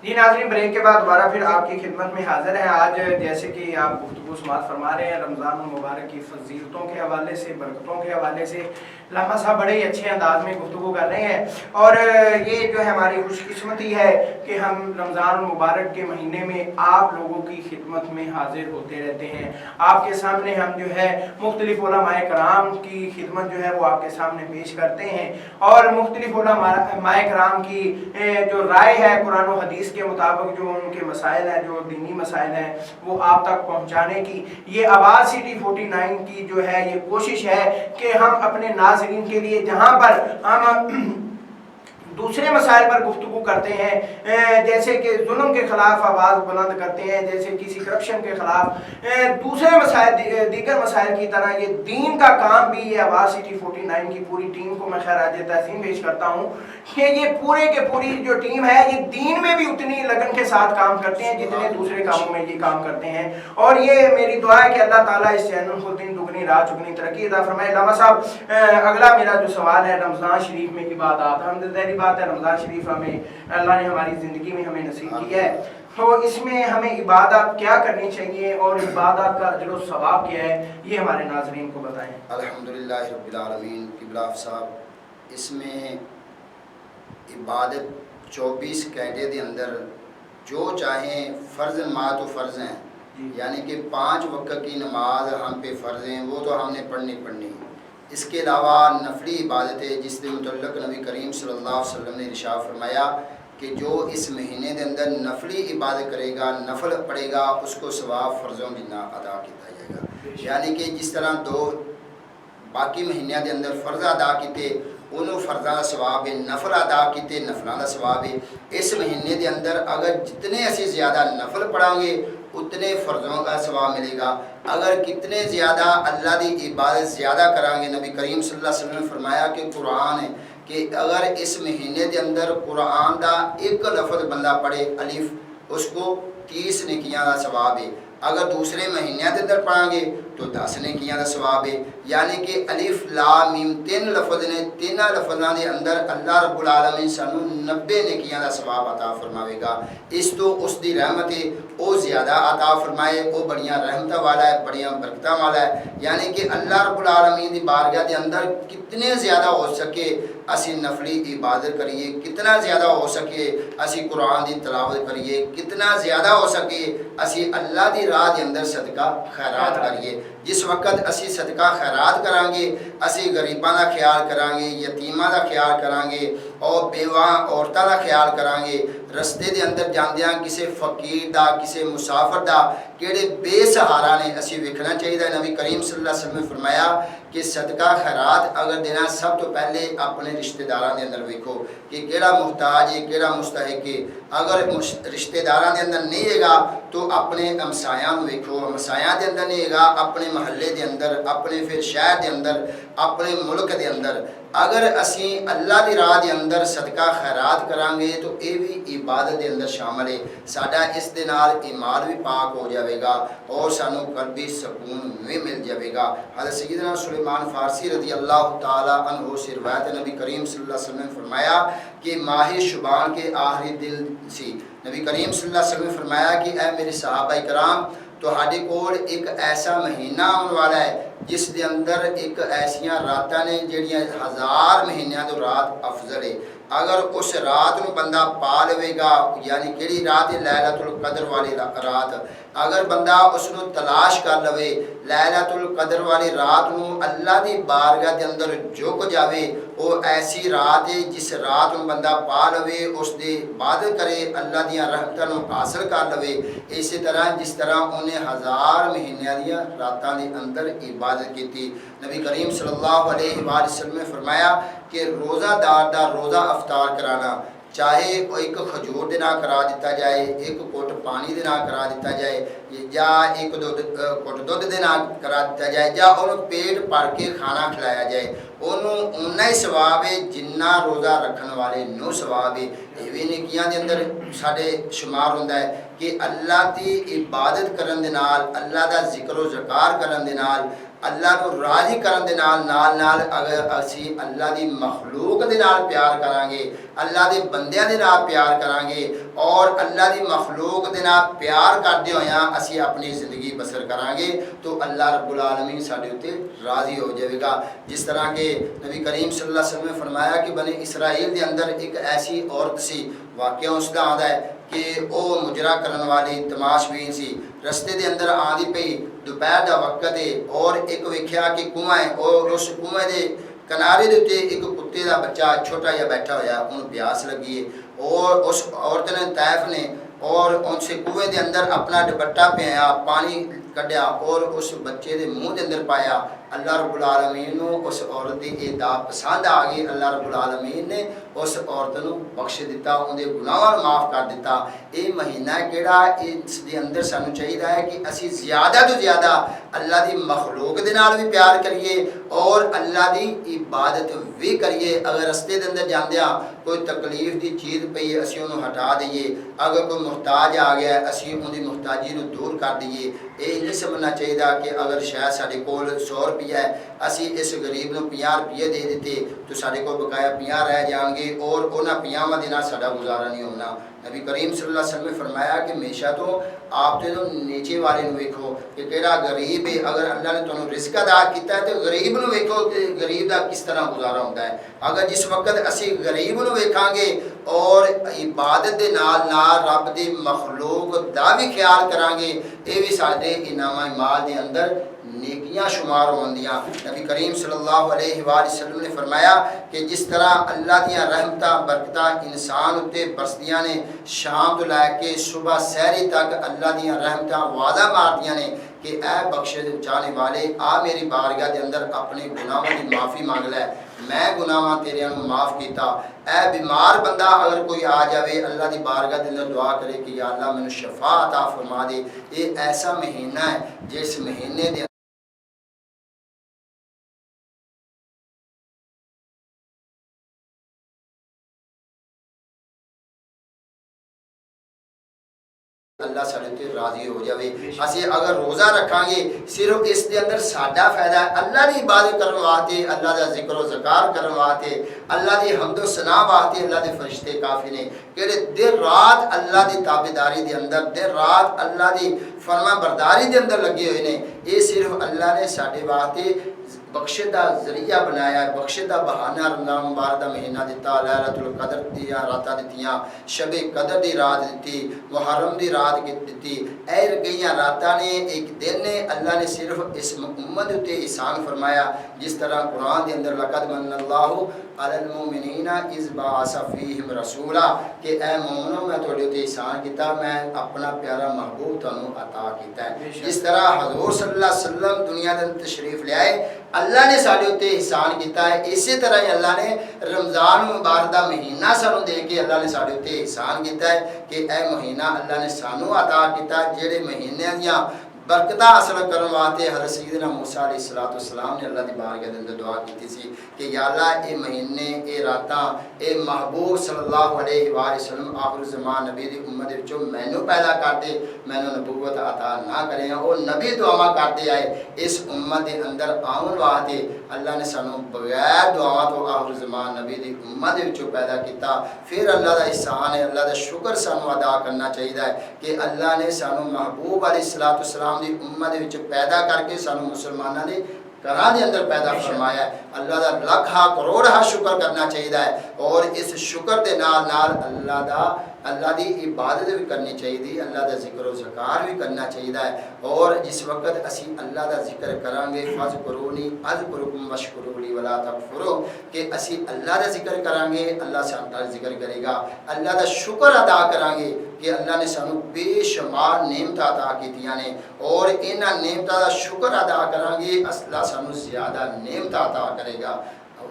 جی ناظرین، بریک کے بعد دوبارہ پھر آپ کی خدمت میں حاضر ہیں۔ آج جیسے کہ آپ گفتگو سماعت فرما رہے ہیں رمضان المبارک کی فضیلتوں کے حوالے سے، برکتوں کے حوالے سے علامہ صاحب بڑے ہی اچھے انداز میں گفتگو کر رہے ہیں، اور یہ جو ہے ہماری خوش قسمتی ہے کہ ہم رمضان المبارک کے مہینے میں آپ لوگوں کی خدمت میں حاضر ہوتے رہتے ہیں۔ آپ کے سامنے ہم جو ہے مختلف علماء کرام کی خدمت جو ہے وہ آپ کے سامنے پیش کرتے ہیں، اور مختلف علماء کرام کی جو رائے ہے قرآن و حدیث کے مطابق، جو ان کے مسائل ہیں، جو دینی مسائل ہیں، وہ آپ تک پہنچانے کی یہ آواز سٹی 49 کی جو ہے یہ کوشش ہے کہ ہم اپنے ناظرین کے لیے جہاں پر ہم دوسرے مسائل پر گفتگو کرتے ہیں، جیسے کہ ظلم کے خلاف آواز بلند کرتے ہیں، جیسے کسی کرپشن کے خلاف، دوسرے مسائل دیگر مسائل کی طرح یہ دین کا کام بھی، یہ آواز سٹی 49 کی پوری ٹیم کو میں خیرات تحسین پیش کرتا ہوں کہ یہ پورے کے پوری جو ٹیم ہے یہ دین میں بھی اتنی لگن کے ساتھ کام کرتے ہیں جتنے دوسرے کاموں میں یہ کام کرتے ہیں، اور یہ میری دعا ہے کہ اللہ تعالیٰ اس چینل کو دن دگنی رات چگنی ترقی عطا فرمائے۔ علامہ صاحب، اگلا میرا جو سوال ہے رمضان شریف میں عبادات، ہم ظاہری بات ہے رمضان شریف ہمیں اللہ نے ہماری زندگی میں ہمیں نصیب کی ہے، تو اس میں ہمیں عبادات کیا کرنی چاہیے اور عبادات کا اجر و ثواب کیا ہے، یہ ہمارے ناظرین کو بتائیں۔ الحمدللہ رب العالمین۔ قبلہ صاحب، اس میں عبادت 24 گھنٹے دے اندر جو چاہیں فرض ما تو فرض ہیں، یعنی کہ 5 وقت کی نماز ہم پہ فرض ہیں، وہ تو ہم نے پڑھنی۔ اس کے علاوہ نفلی عبادت ہے جس کے متعلق نبی کریم صلی اللہ علیہ وسلم نے ارشاد فرمایا کہ جو اس مہینے دے اندر نفلی عبادت کرے گا، نفل پڑھے گا، اس کو ثواب فرضوں جتنا ادا کیا جائے گا۔ یعنی کہ جس طرح 2 باقی مہینوں دے اندر فرض ادا کیتے انہوں فرضاں کا ثواب ہے، نفل ادا کیتے نفلاں کا ثواب ہے۔ اس مہینے دے اندر اگر جتنے اسی زیادہ نفل پڑھیں گے اتنے فرضوں کا ثواب ملے گا، اگر کتنے زیادہ اللہ دی عبادت زیادہ کریں گے، نبی کریم صلی اللہ علیہ وسلم نے فرمایا کہ قرآن ہے کہ اگر اس مہینے دے اندر قرآن دا ایک لفظ بندہ پڑھے الف، اس کو 30 نیکیاں کا ثواب ہے، اگر دوسرے مہینے دے اندر پڑھیں گے تو 10 نیکیاں کا ثواب ہے۔ یعنی کہ الف لام میم 3 لفظ نے، 3 لفظاں دے اندر اللہ رب العالمین سانو 90 نیکیاں کا ثواب عطا فرماوے گا۔ اس تو اس دی رحمت ہے وہ زیادہ عطا فرمائے، وہ بڑیاں رحمتاں والا ہے، بڑیاں برکتاں والا ہے۔ یعنی کہ اللہ رب العالمین دی بارگاہ دے اندر کتنے زیادہ ہو سکے اسی نفلی عبادت کریے، کتنا زیادہ ہو سکے اسی قرآن دی تلاوت کریے، کتنا زیادہ ہو سکے اسی اللہ دی راہ دے اندر صدقہ خیرات کریے۔ جس وقت اسی صدقہ خیرات کریں گے، اسی غریباں دا خیال کریں گے، یتیماں دا خیال کریں گے، اور بیواں عورتاں دا خیال کریں گے، رستے دے اندر جاندیاں کسے فقیر دا، کسے مسافر دا کیڑے بے سہارا نے اسی ویکھنا چاہیے۔ نبی کریم صلی اللہ علیہ وسلم نے فرمایا کہ صدقہ خیرات اگر دینا سب تو پہلے اپنے رشتہ داراں دے اندر ویکھو کہ کیڑا محتاج ہے، کیڑا مستحق ہے۔ اگر رشتہ داراں دے اندر نہیں ہے گا تو اپنے ہمسایاں نوں ویکھو، ہمسایاں دے اندر نہیں ہے گا اپنے محلے دے اندر، اپنے پھر شہر دے اندر، اپنے ملک دے اندر۔ اگر اسی اللہ دی راہ دے اندر صدقہ خیرات کریں گے تو یہ بھی عبادت دے اندر شامل ہے، ساڈا اس دے نال ایمان بھی پاک ہو جاوے گا اور سانو قلبی سکون بھی مل جاوے گا۔ حضرت سیدنا سلیمان فارسی رضی اللہ تعالی عنہ سے روایت نبی کریم صلی اللہ علیہ وسلم نے فرمایا کہ ماہ شعبان کے آخری دن سی، نبی کریم صلی اللہ علیہ وسلم نے فرمایا کہ اے میرے صحابہ کرام، تہاڈے کول ایک ایسا مہینہ آنے والا ہے جس دے اندر ایک ایسیاں راتاں نے جڑیاں 1000 مہینیاں تو رات افضل ہے۔ اگر اس رات نو بندہ پا لے گا، یعنی کیڑی رات ہے؟ لیلۃ القدر والی رات۔ اگر بندہ اس نو تلاش کر لوے لیلۃ القدر والی رات نو اللہ دی بارگاہ دے اندر جھک جاوے، وہ ایسی رات ہے جس رات نو بندہ پا لوے، اس دی عبادت کرے، اللہ دیاں رحمتاں نو حاصل کر لوے، اسی طرح جس طرح انہیں 1000 مہینیاں دیاں راتاں دے اندر عبادت کیتی۔ نبی کریم صلی اللہ علیہ وآلہ وسلم نے فرمایا کہ روزہ دار دا روزہ افطار کرانا، چاہے ایک کھجور دے نال کرا دیتا جائے، ایک گھٹ پانی دے نال کرا دیتا جائے، یا ایک گھٹ دودھ دے نال کرا دیتا جائے، یا انہوں پیٹ بھر کے کھانا کھلایا جائے، انہوں اُنّا ہی ثواب ہے جنہ روزہ رکھن والے نو ثواب ہے۔ یہ بھی نیکیاں دے اندر ساڈے شمار ہوندا ہے کہ اللہ دی عبادت کرن دے نال، اللہ دا ذکر و ذکار کرن دے نال اللہ کو راضی کرن دے نال اگر اسی اللہ دی مخلوق دے نال پیار کرانگے، اللہ دے بندیاں دے نال پیار کرانگے اور اللہ دی مخلوق دے نال پیار کردے ہویاں اسی اپنی زندگی بسر کرانگے تو اللہ رب العالمین ساڈے اوتے راضی ہو جائے گا۔ جس طرح کہ نبی کریم صلی اللہ علیہ وسلم نے فرمایا کہ بنی اسرائیل دے اندر ایک ایسی عورت سی، واقعہ اس دا آندا ہے کہ او مجرا کرن والی تماش بین سی، رستے دے اندر آندی پئی، دوپہر دا وقت ہے اور ایک ویکھیا کہ کنواں ہے اور اس کنویں دے کنارے دے تے ایک کتے دا بچہ چھوٹا جہا بیٹھا ہویا، انہوں پیاس لگی ہے اور اس عورت نے طائف نے اور ان سے کنویں دے اندر اپنا دوپٹہ پہنایا، پانی کڈیا اور اس بچے دے منہ دے اندر پایا۔ اللہ رب العالمین نو اس عورت دی یہ دعا پسند آ گئی، اللہ رب العالمین نے اس عورت نو بخش دیتا، ان دے گناہاں معاف کر دیتا۔ یہ مہینہ کیڑا اس دے اندر سانو چاہیے ہے کہ اسی زیادہ تو زیادہ اللہ دی مخلوق دے نال بھی پیار کریے اور اللہ دی عبادت بھی کریے۔ اگر رستے دے اندر جاندیاں کوئی تکلیف دی چیز پئی ہے اسی انہوں ہٹا دئیے، اگر کوئی محتاج آ گیا ہے اسی ان دی محتاجی نو دور کر دئیے۔ یہ نہیں سمجھنا چاہیے کہ اگر شاید ساڈے کول 100 روپیہ ہے اسی اس غریب نو 50 روپیے دے دیتے تو ساڈے کول بقایا 50 رہ جان گے اور انہاں 50 دے نال ساڈا گزارا نہیں ہونا۔ نبی کریم صلی اللہ علیہ وسلم نے فرمایا کہ ہمیشہ تو آپ تو نیچے والے نو ویکھو کہ کیڑا غریب ہے، اگر اللہ نے تانوں رزق عطا کیتا ہے تو غریب نو ویکھو کہ غریب دا کس طرح گزارا ہوندا ہے۔ اگر جس وقت اسی غریب نو ویکھاں گے اور عبادت دے نال رب دی مخلوق دا بھی خیال کران گے، یہ بھی سارے انعام مال دے اندر نیکیاں شمار ہوندیاں۔ نبی کریم صلی اللہ علیہ وآلہ وسلم نے فرمایا کہ جس طرح اللہ دیاں رحمتاں برکتاں انسان اتے برسدیاں نے، شام تو لے کے صبح سحری تک اللہ دیاں رحمتاں وعدہ ماردیاں نے کہ اے بخشے چاہنے والے آ میری بارگاہ دے اندر اپنے گناہوں کی معافی مانگ لے، میں گناہاں تیرے نوں معاف کیتا۔ اے بیمار بندہ اگر کوئی آ جاوے اللہ دی بارگاہ دے اندر دعا کرے کہ یا اللہ مینوں شفا عطا فرما دے۔ یہ ایسا مہینہ ہے جس مہینے دے اللہ ساڈے تے راضی ہو جاوے۔ اسی اگر روزہ رکھاں گے صرف اس دے اندر ساڈا فائدہ ہے، اللہ دی عبادت کرن واسطے، اللہ دا ذکر و ذکار کرن واسطے، اللہ دی حمد و ثنا واسطے اللہ دے فرشتے کافی نے کہ دن رات اللہ دی تابعداری دے اندر، دن رات اللہ دی فرما برداری دے اندر لگے ہوئے نے۔ یہ صرف اللہ نے ساڈے واسطے بخشے دا ذریعہ بنایا ہے، بخشے دا بہانہ رمضان مبارک دا مہینہ دیتا، لیلۃ القدر دیا راتاں دتیاں، شب قدر دی رات دتی، محرم دی رات دتی، اے گئیاں راتاں نے ایک دن نے اللہ نے صرف اس امت تے احسان فرمایا۔ جس طرح قرآن دے اندر لقد من اللہ علی المؤمنین اذ بعث فیہم رسولا کہ اے مومنو میں تہاڈے تے احسان کیتا، میں اپنا پیارا محبوب تانوں عطا کیتا ہے۔ جس طرح حضور صلی اللہ علیہ وسلم دنیا دے تشریف لے آئے، اللہ نے ساڈے تے احسان کیتا ہے، اسی طرح ہی اللہ نے رمضان مبارک دا مہینہ سانوں دے کے اللہ نے ساڈے تے احسان کیتا ہے کہ اے مہینہ اللہ نے سانوں عطا کیتا ہے جڑے مہینے دیاں برکتاں حاصل کرن واسطے حضرت سیدنا موسیٰ علیہ السلام نے اللہ دی بارگاہ دے اندر دعا کیتی سی کہ یا اللہ اے مہینے، اے راتاں، اے محبوب صلی اللہ علیہ وآلہ وسلم آخر زمان نبی دی امت وچوں مینوں پیدا کر دے، مینوں نبوت عطا نہ کرے۔ اور نبی دعا کرتے آئے اس امت دے اندر آون واسطے اللہ نے سانوں بغیر دعاواں تو آخر زمان نبی دی امت وچوں پیدا کیتا۔ پھر اللہ دا احسان ہے، اللہ دا شکر سانوں ادا کرنا چاہیے ہے کہ اللہ نے سانوں محبوب علیہ السلام دی امت وچ پیدا کر کے سانوں مسلماناں دے گھراں دے اندر پیدا فرمایا ہے۔ اللہ دا لاکھاں کروڑاں شکر کرنا چاہیے ہے اور اس شکر دے نال اللہ دی عبادت بھی کرنی چاہیے، اللہ دا ذکر و ذکار بھی کرنا چاہیے ہے۔ اور جس وقت اسی اللہ دا ذکر کریں گے فاذکرونی اذکرکم واشکروا لی ولا تکفروا کہ اسی اللہ دا ذکر کریں گے اللہ سانوں ذکر کرے گا، اللہ دا شکر ادا کریں گے کہ اللہ نے سانوں بے شمار نعمتاں عطا کیتیاں نے اور انہاں نعمتاں دا شکر ادا کریں گے اللہ سانوں زیادہ نعمتاں عطا کرے گا۔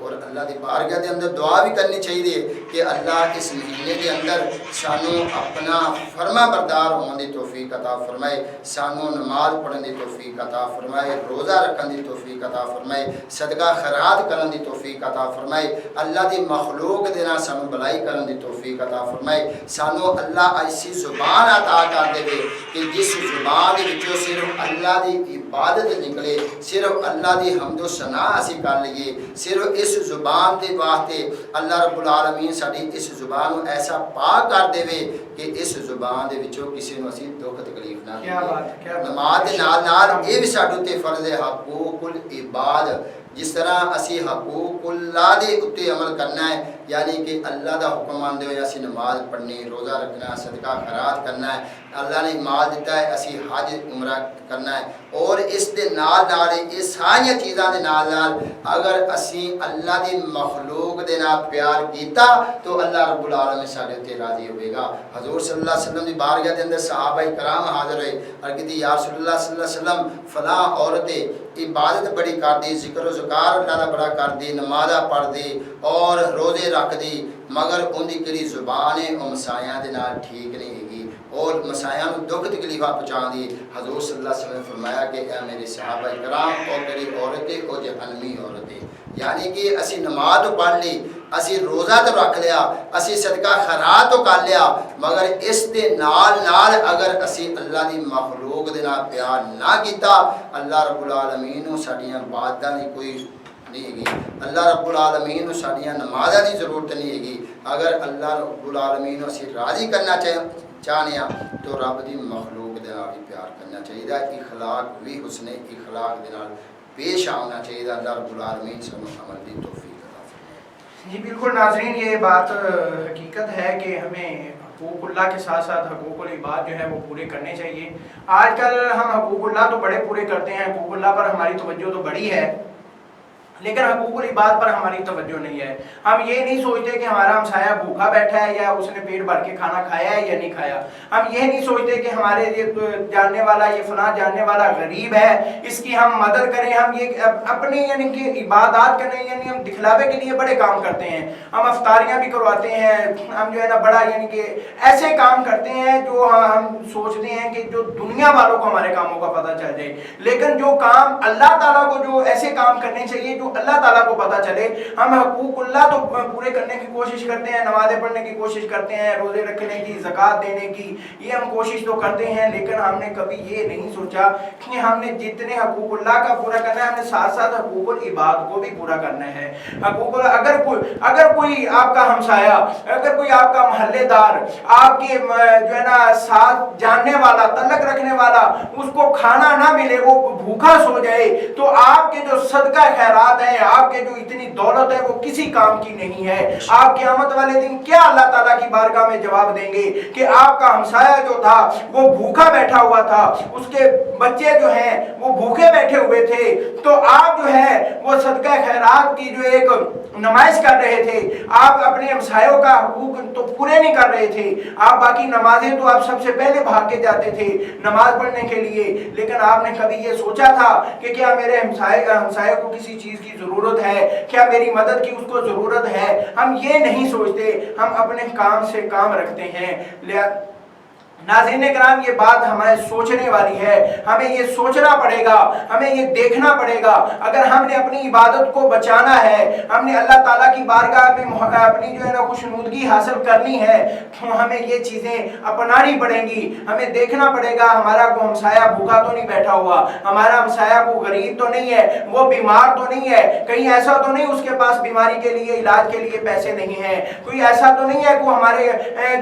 اور اللہ دی بارگاہ دے اندر دعا بھی کرنی چاہیے کہ اللہ اس مہینے دے اندر سانو اپنا فرما بردار ہونے دی توفیق عطا فرمائے، سانو نماز پڑھن دی توفیق عطا فرمائے، روزہ رکھن دی توفیق عطا فرمائے، صدقہ خیرات کرن دی توفیق عطا فرمائے، اللہ دی مخلوق دے نال سانو بھلائی کرن دی توفیق عطا فرمائے، سانو اللہ ایسی زبان عطا کر دے کہ جس زبان دے وچوں صرف اللہ دی عبادت نکلے، صرف اللہ دی حمد و ثنا اسی کر لئیے، صرف اس زبان دے واسطے اللہ رب العالمین ساڈی اس زبان کو ایسا پاک کر دے کہ اس زبان دے وچوں کسی نو اسی دکھ تکلیف نہ دے۔ نماز دے نال نال یہ بھی ساڈے تے فرض ہے حقوق العباد، جس طرح اسی حقوق اللہ دے اتے عمل کرنا ہے، یعنی کہ اللہ دا حکم مانتے ہوئے اسی نماز پڑھنی، روزہ رکھنا، صدقہ خیرات کرنا ہے، اللہ نے مال دیتا ہے اسی حج عمرہ کرنا ہے، اور اس دے نال نال یہ ساری چیزاں دے نال نال اگر اسی اللہ دی مخلوق دے نال پیار کیتا تو اللہ رب العالمین ساڈے تے راضی ہوئے گا۔ حضور صلی اللہ علیہ وسلم دی بارگاہ دے اندر صحابہ کرام حاضر ہوئے اور کہتے یا رسول اللہ صلی اللہ علیہ وسلم فلاں عورت عبادت بڑی کر دی، ذکر و ذکار اللہ دا بڑا کر دی، نمازاں پڑھ دی اور روزے رکھ دی، مگر ان دی کڑی زبان ہے وہ مسائیاں دے نال ٹھیک نہیں ہے اور مسائیاں نو دکھ تکلیفاں پہنچا دی۔ حضور صلی اللہ علیہ وسلم نے فرمایا کہ اے میرے صحابہ کرام اور کڑی عورتیں اور جہنمی عورتیں، یعنی کہ اسی نماز تو پڑھ لی، اسی روزہ تو رکھ لیا، اسی صدقہ خیرات تو کر لیا، مگر اس دے نال نال اگر اسی اللہ دی مخلوق دے نال پیار نہ کیتا، اللہ رب العالمین نو ساڈیاں عبادتاں دی کوئی نہیں ہے، اللہ رب العالمین نو ساڈیاں نمازاں دی ضرورت نہیں ہے۔ اگر اللہ رب العالمین نو اسی راضی کرنا چاہنے تو رب دی مخلوق دے نال پیار کرنا چاہیے، اخلاق بھی حسن اخلاق دے نال پیش آنا چاہیے۔ اللہ رب العالمین سانو عمل دی توفیق عطا فرمائے۔ جی بالکل ناظرین، یہ بات حقیقت ہے کہ ہمیں حقوق اللہ کے ساتھ ساتھ حقوق العباد جو ہے وہ پورے کرنے چاہیے۔ آج کل ہم حقوق اللہ تو بڑے پورے کرتے ہیں، حقوق اللہ پر ہماری توجہ تو بڑی ہے، لیکن حقوق العباد پر ہماری توجہ نہیں ہے۔ ہم یہ نہیں سوچتے کہ ہمارا ہمسایہ بھوکا بیٹھا ہے یا اس نے پیٹ بھر کے کھانا کھایا ہے یا نہیں کھایا۔ ہم یہ نہیں سوچتے کہ ہمارے یہ جاننے والا، یہ فلاں جاننے والا غریب ہے، اس کی ہم مدد کریں۔ ہم یہ اپنی یعنی کہ عبادات کریں، یعنی ہم دکھلاوے کے لیے بڑے کام کرتے ہیں، ہم افطاریاں بھی کرواتے ہیں، ہم جو ہے نا بڑا یعنی کہ ایسے کام کرتے ہیں جو ہم سوچتے ہیں کہ جو دنیا والوں کو ہمارے کاموں کا پتہ چل جائے، لیکن جو کام اللہ تعالیٰ کو، جو ایسے کام کرنے چاہیے جو اللہ تعالیٰ کو پتہ چلے، ہم حقوق اللہ تو پورے کرنے کی کوشش کرتے ہیں، نمازیں پڑھنے کی کوشش کرتے ہیں، روزے رکھنے کی، زکوٰۃ دینے کی، یہ ہم کوشش تو کرتے ہیں، لیکن ہم نے کبھی یہ نہیں سوچا کہ ہم نے جتنے حقوق اللہ کا پورا کرنا ہے، ہم نے ساتھ ساتھ حقوق العباد کو بھی پورا کرنا ہے۔ حقوق اگر کوئی آپ کا ہمسایہ، اگر کوئی آپ کا محلے دار، آپ کے جو ہے نا ساتھ جاننے والا، تعلق رکھنے والا، اس کو کھانا نہ ملے، وہ بھوکا سو جائے، تو آپ کے جو صدقہ خیرات ہے، آپ کے جو اتنی دولت ہے، وہ کسی کام کی نہیں ہے۔ آپ قیامت والے دن کیا اللہ تعالیٰ کی بارگاہ میں جواب دیں گے کہ آپ کا ہمسایہ جو تھا وہ بھوکا بیٹھا ہوا تھا، اس کے بچے جو ہیں وہ بھوکے بیٹھے ہوئے تھے، تو آپ جو ہے وہ صدقہ خیرات کی جو ایک نمائش کر رہے تھے، آپ اپنے ہمسایوں کا حقوق تو پورے نہیں کر رہے تھے۔ آپ باقی نمازیں تو آپ سب سے پہلے بھاگ کے جاتے تھے نماز پڑھنے کے لیے، لیکن آپ نے کبھی یہ سوچا تھا کہ کیا میرے ہمسایہ کو کسی چیز کی ضرورت ہے، کیا میری مدد کی اس کو ضرورت ہے؟ ہم یہ نہیں سوچتے، ہم اپنے کام سے کام رکھتے ہیں۔ ناظرین کرام، یہ بات ہمیں سوچنے والی ہے، ہمیں یہ سوچنا پڑے گا، ہمیں یہ دیکھنا پڑے گا۔ اگر ہم نے اپنی عبادت کو بچانا ہے، ہم نے اللہ تعالیٰ کی بارگاہ میں اپنی جو ہے نا خوشنودگی حاصل کرنی ہے، تو ہمیں یہ چیزیں اپنانی پڑیں گی۔ ہمیں دیکھنا پڑے گا ہمارا کو ہمسایہ بھوکا تو نہیں بیٹھا ہوا، ہمارا ہمسایہ کو غریب تو نہیں ہے، وہ بیمار تو نہیں ہے، کہیں ایسا تو نہیں اس کے پاس بیماری کے لیے، علاج کے لیے پیسے نہیں ہیں، کوئی ایسا تو نہیں ہے کہ ہمارے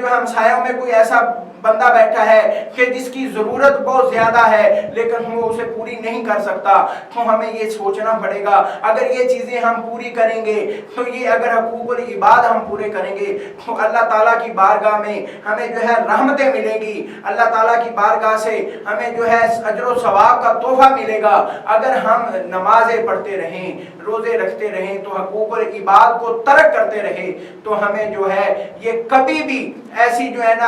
جو ہمسایوں میں کوئی ایسا بندہ بیٹھا ہے کہ جس کی ضرورت بہت زیادہ ہے لیکن وہ اسے پوری نہیں کر سکتا۔ تو ہمیں یہ سوچنا پڑے گا، اگر یہ چیزیں ہم پوری کریں گے تو یہ اگر حقوق العباد ہم پورے کریں گے تو اللہ تعالیٰ کی بارگاہ میں ہمیں جو ہے رحمتیں ملیں گی، اللہ تعالیٰ کی بارگاہ سے ہمیں جو ہے اجر و ثواب کا تحفہ ملے گا۔ اگر ہم نمازیں پڑھتے رہیں، روزے رکھتے رہیں، تو حقوق العباد کو ترک کرتے رہے، تو ہمیں جو ہے یہ کبھی بھی ایسی جو ہے نا